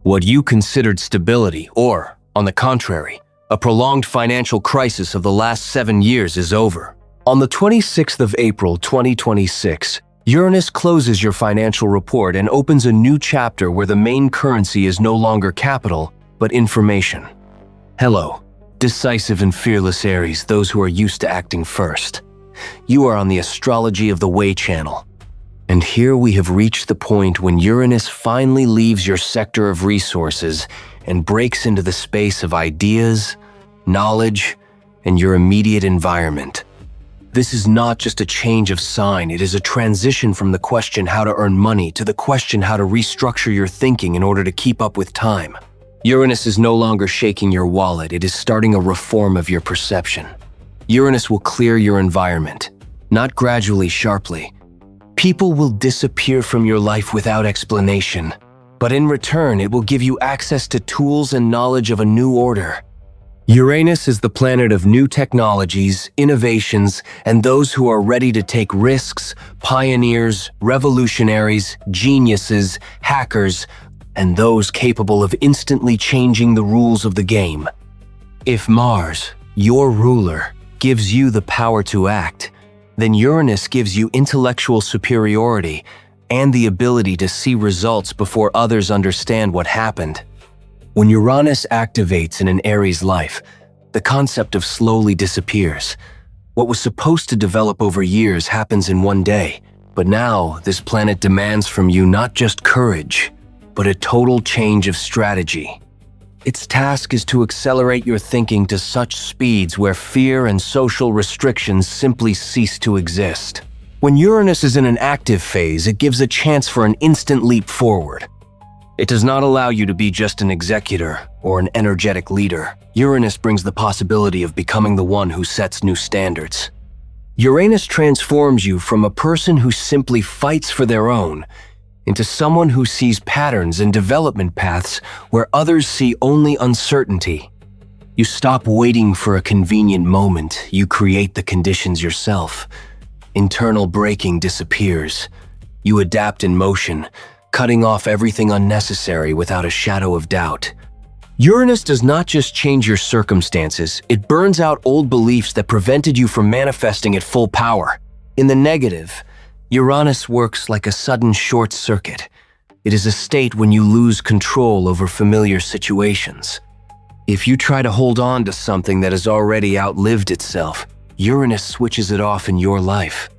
What you considered stability, or, on the contrary, a prolonged financial crisis of the last 7 years is over. On the 26th of April 2026, Uranus closes your financial report and opens a new chapter where the main currency is no longer capital, but information. Hello, decisive and fearless Aries, those who are used to acting first. You are on the Astrology of the Way channel. And here we have reached the point when Uranus finally leaves your sector of resources and breaks into the space of ideas, knowledge, and your immediate environment. This is not just a change of sign, it is a transition from the question how to earn money to the question how to restructure your thinking in order to keep up with time. Uranus is no longer shaking your wallet, it is starting a reform of your perception. Uranus will clear your environment, not gradually, sharply. People will disappear from your life without explanation, but in return, it will give you access to tools and knowledge of a new order. Uranus is the planet of new technologies, innovations, and those who are ready to take risks, pioneers, revolutionaries, geniuses, hackers, and those capable of instantly changing the rules of the game. If Mars, your ruler, gives you the power to act, then Uranus gives you intellectual superiority and the ability to see results before others understand what happened. When Uranus activates in an Aries life, the concept of slowly disappears. What was supposed to develop over years happens in one day, but now this planet demands from you not just courage, but a total change of strategy. Its task is to accelerate your thinking to such speeds where fear and social restrictions simply cease to exist. When Uranus is in an active phase, it gives a chance for an instant leap forward. It does not allow you to be just an executor or an energetic leader. Uranus brings the possibility of becoming the one who sets new standards. Uranus transforms you from a person who simply fights for their own into someone who sees patterns and development paths where others see only uncertainty. You stop waiting for a convenient moment, you create the conditions yourself. Internal braking disappears. You adapt in motion, cutting off everything unnecessary without a shadow of doubt. Uranus does not just change your circumstances, it burns out old beliefs that prevented you from manifesting at full power. In the negative, Uranus works like a sudden short circuit. It is a state when you lose control over familiar situations. If you try to hold on to something that has already outlived itself, Uranus switches it off in your life.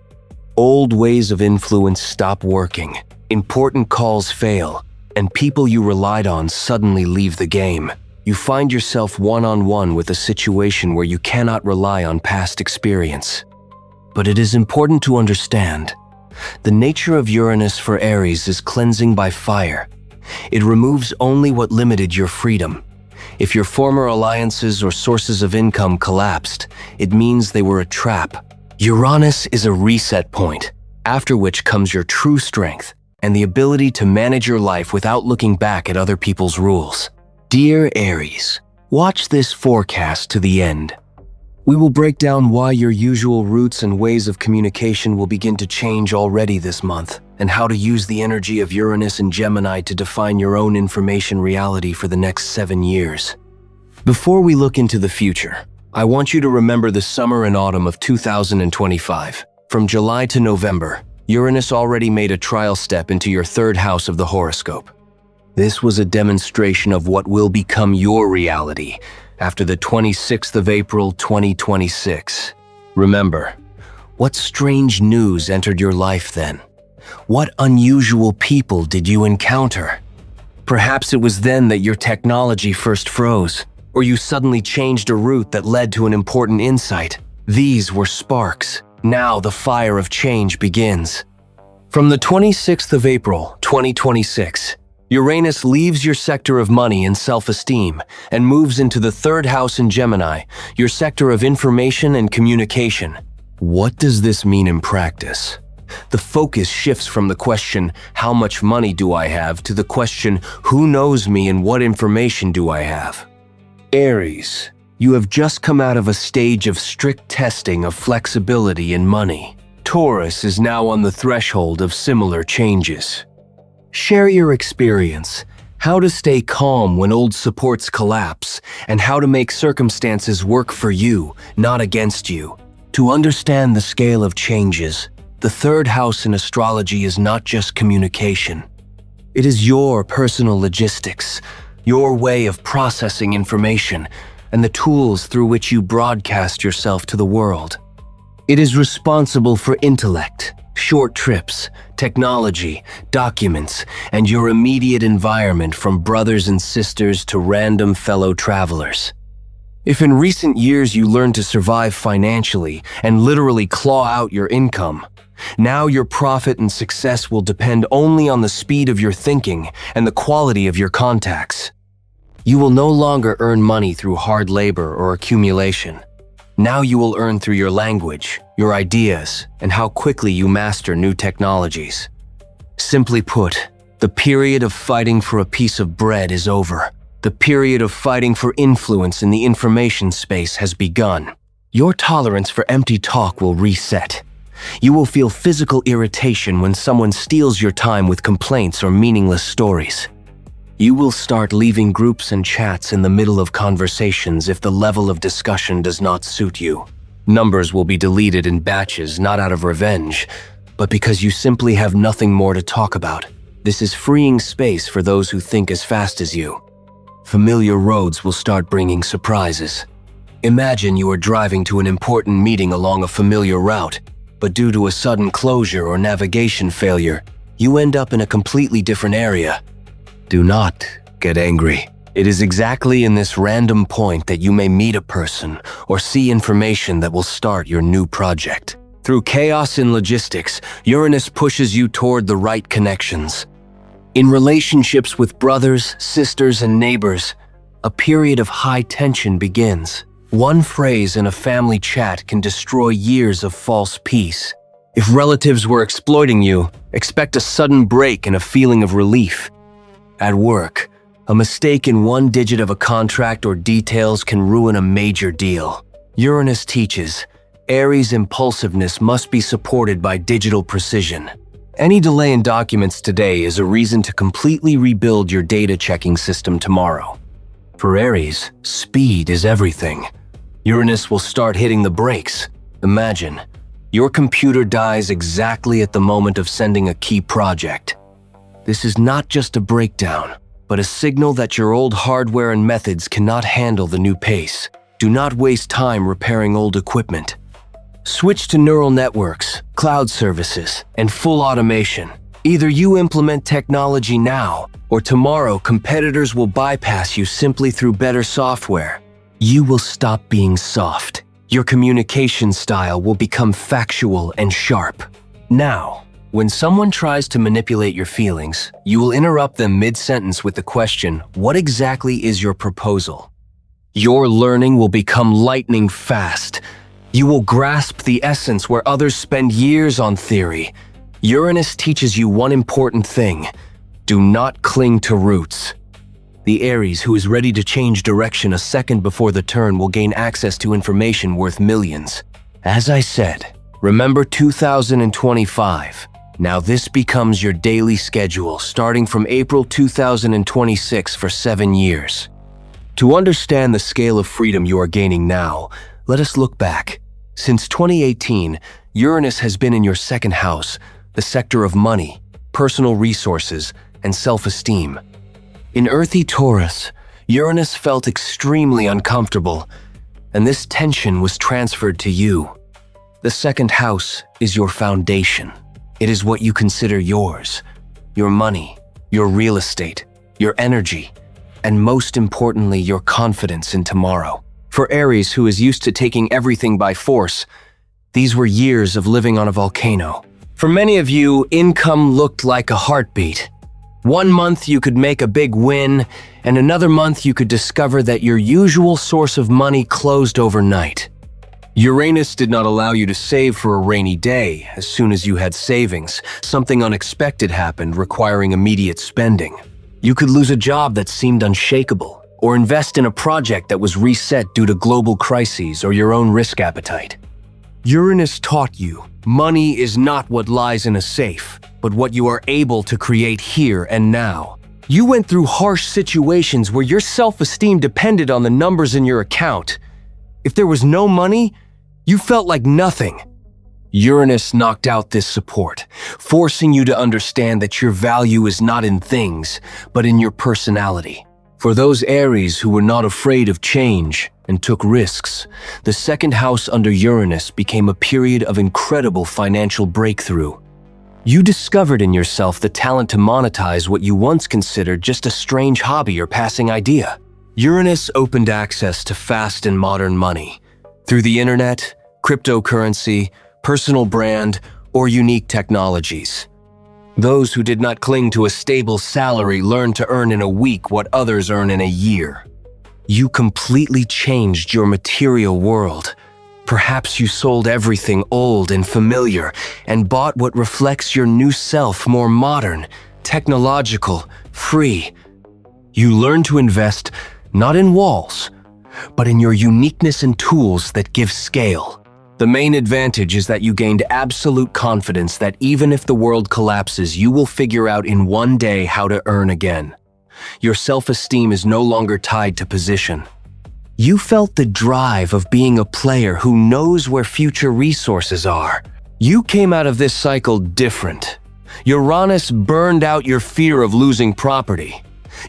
Old ways of influence stop working, important calls fail, and people you relied on suddenly leave the game. You find yourself one-on-one with a situation where you cannot rely on past experience. But it is important to understand the nature of Uranus for Aries is cleansing by fire. It removes only what limited your freedom. If your former alliances or sources of income collapsed, it means they were a trap. Uranus is a reset point, after which comes your true strength and the ability to manage your life without looking back at other people's rules. Dear Aries, watch this forecast to the end. We will break down why your usual routes and ways of communication will begin to change already this month, and how to use the energy of Uranus and Gemini to define your own information reality for the next 7 years. Before we look into the future, I want you to remember the summer and autumn of 2025. From July to November, Uranus already made a trial step into your third house of the horoscope. This was a demonstration of what will become your reality after the 26th of April 2026. Remember, what strange news entered your life then? What unusual people did you encounter? Perhaps it was then that your technology first froze, or you suddenly changed a route that led to an important insight. These were sparks. Now the fire of change begins. From the 26th of April 2026, Uranus leaves your sector of money and self-esteem and moves into the third house in Gemini, your sector of information and communication. What does this mean in practice? The focus shifts from the question, how much money do I have, to the question, who knows me and what information do I have? Aries, you have just come out of a stage of strict testing of flexibility and money. Taurus is now on the threshold of similar changes. Share your experience. how to stay calm when old supports collapse, and how to make circumstances work for you, not against you. To understand the scale of changes, the third house in astrology is not just communication. It is your personal logistics, your way of processing information, and the tools through which you broadcast yourself to the world. It is responsible for intellect, short trips, technology, documents, and your immediate environment, from brothers and sisters to random fellow travelers. If in recent years you learned to survive financially and literally claw out your income, now your profit and success will depend only on the speed of your thinking and the quality of your contacts. You will no longer earn money through hard labor or accumulation. Now you will earn through your language, your ideas, and how quickly you master new technologies. Simply put, the period of fighting for a piece of bread is over. The period of fighting for influence in the information space has begun. Your tolerance for empty talk will reset. You will feel physical irritation when someone steals your time with complaints or meaningless stories. You will start leaving groups and chats in the middle of conversations if the level of discussion does not suit you. Numbers will be deleted in batches, not out of revenge, but because you simply have nothing more to talk about. This is freeing space for those who think as fast as you. Familiar roads will start bringing surprises. Imagine you are driving to an important meeting along a familiar route, but due to a sudden closure or navigation failure, you end up in a completely different area. Do not get angry. It is exactly in this random point that you may meet a person or see information that will start your new project. Through chaos in logistics, Uranus pushes you toward the right connections. In relationships with brothers, sisters, and neighbors, a period of high tension begins. One phrase in a family chat can destroy years of false peace. If relatives were exploiting you, expect a sudden break and a feeling of relief. At work, a mistake in one digit of a contract or details can ruin a major deal. Uranus teaches, Aries impulsiveness must be supported by digital precision. Any delay in documents today is a reason to completely rebuild your data checking system tomorrow. For Aries, speed is everything. Uranus will start hitting the brakes. Imagine, your computer dies exactly at the moment of sending a key project. This is not just a breakdown, but a signal that your old hardware and methods cannot handle the new pace. Do not waste time repairing old equipment. Switch to neural networks, cloud services, and full automation. Either you implement technology now, or tomorrow competitors will bypass you simply through better software. You will stop being soft. Your communication style will become factual and sharp. Now, when someone tries to manipulate your feelings, you will interrupt them mid-sentence with the question, "What exactly is your proposal?" Your learning will become lightning fast. You will grasp the essence where others spend years on theory. Uranus teaches you one important thing: do not cling to roots. The Aries who is ready to change direction a second before the turn will gain access to information worth millions. As I said, remember 2025. Now this becomes your daily schedule starting from April 2026 for 7 years. To understand the scale of freedom you are gaining now, let us look back. Since 2018, Uranus has been in your second house, the sector of money, personal resources, and self-esteem. In earthy Taurus, Uranus felt extremely uncomfortable, and this tension was transferred to you. The second house is your foundation. It is what you consider yours, your money, your real estate, your energy, and most importantly, your confidence in tomorrow. For Aries, who is used to taking everything by force, these were years of living on a volcano. For many of you, income looked like a heartbeat. One month you could make a big win, and another month you could discover that your usual source of money closed overnight. Uranus did not allow you to save for a rainy day. As soon as you had savings, something unexpected happened, requiring immediate spending. You could lose a job that seemed unshakable, or invest in a project that was reset due to global crises or your own risk appetite. Uranus taught you, money is not what lies in a safe, but what you are able to create here and now. You went through harsh situations where your self-esteem depended on the numbers in your account. If there was no money, you felt like nothing. Uranus knocked out this support, forcing you to understand that your value is not in things, but in your personality. For those Aries who were not afraid of change and took risks, the second house under Uranus became a period of incredible financial breakthrough. You discovered in yourself the talent to monetize what you once considered just a strange hobby or passing idea. Uranus opened access to fast and modern money through the internet, cryptocurrency, personal brand, or unique technologies. Those who did not cling to a stable salary learned to earn in a week what others earn in a year. You completely changed your material world. Perhaps you sold everything old and familiar and bought what reflects your new self, more modern, technological, free. You learned to invest not in walls, but in your uniqueness and tools that give scale. The main advantage is that you gained absolute confidence that even if the world collapses, you will figure out in one day how to earn again. Your self-esteem is no longer tied to position. You felt the drive of being a player who knows where future resources are. You came out of this cycle different. Uranus burned out your fear of losing property.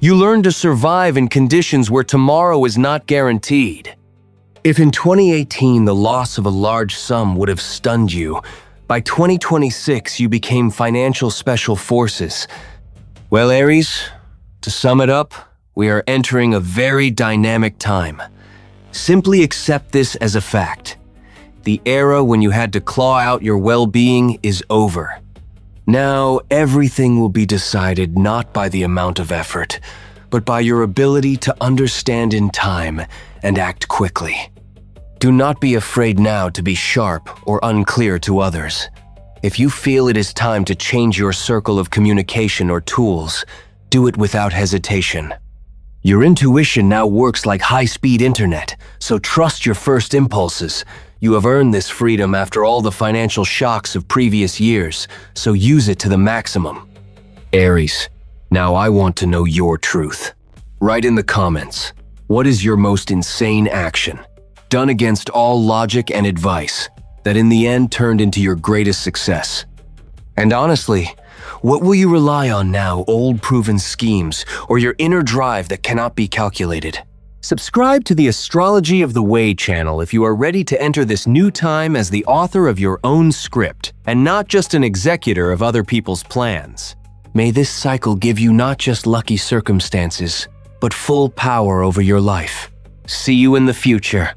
You learned to survive in conditions where tomorrow is not guaranteed. If in 2018 the loss of a large sum would have stunned you, by 2026 you became financial special forces. Well, Aries, to sum it up, we are entering a very dynamic time. Simply accept this as a fact. The era when you had to claw out your well-being is over. Now, everything will be decided not by the amount of effort, but by your ability to understand in time and act quickly. Do not be afraid now to be sharp or unclear to others. If you feel it is time to change your circle of communication or tools, do it without hesitation. Your intuition now works like high-speed internet, so trust your first impulses. You have earned this freedom after all the financial shocks of previous years, so use it to the maximum. Aries, now I want to know your truth. Write in the comments, what is your most insane action, done against all logic and advice, that in the end turned into your greatest success? And honestly, what will you rely on now, old proven schemes, or your inner drive that cannot be calculated? Subscribe to the Astrology of the Way channel if you are ready to enter this new time as the author of your own script, and not just an executor of other people's plans. May this cycle give you not just lucky circumstances, but full power over your life. See you in the future.